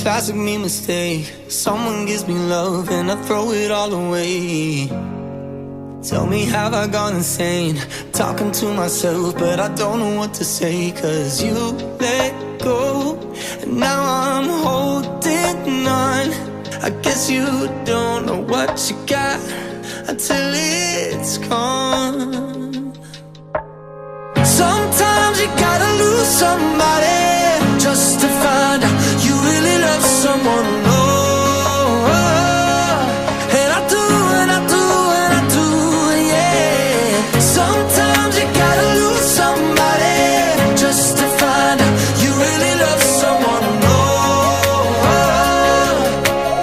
classic me mistake. Someone gives me love and I throw it all away. Tell me, have I gone insane? Talking to myself, but I don't know what to say. Cause you let go, and now I'm holding on. I guess you don't know what you got until it's gone. Sometimes you gotta lose somebody just to find out you really love someone. And I do, and I do, and I do, yeah. Sometimes you gotta lose somebody just to find out you really love someone.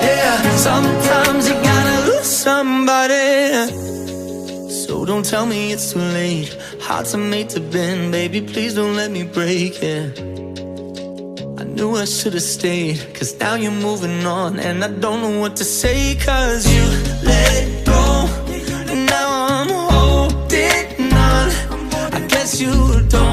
Yeah, sometimes you gotta lose somebody. So don't tell me it's too late. Hearts are made to bend, baby, please don't let me break it. I knew I should've stayed, cause now you're moving on. And I don't know what to say, cause you let go, and now I'm holding on. I guess you don't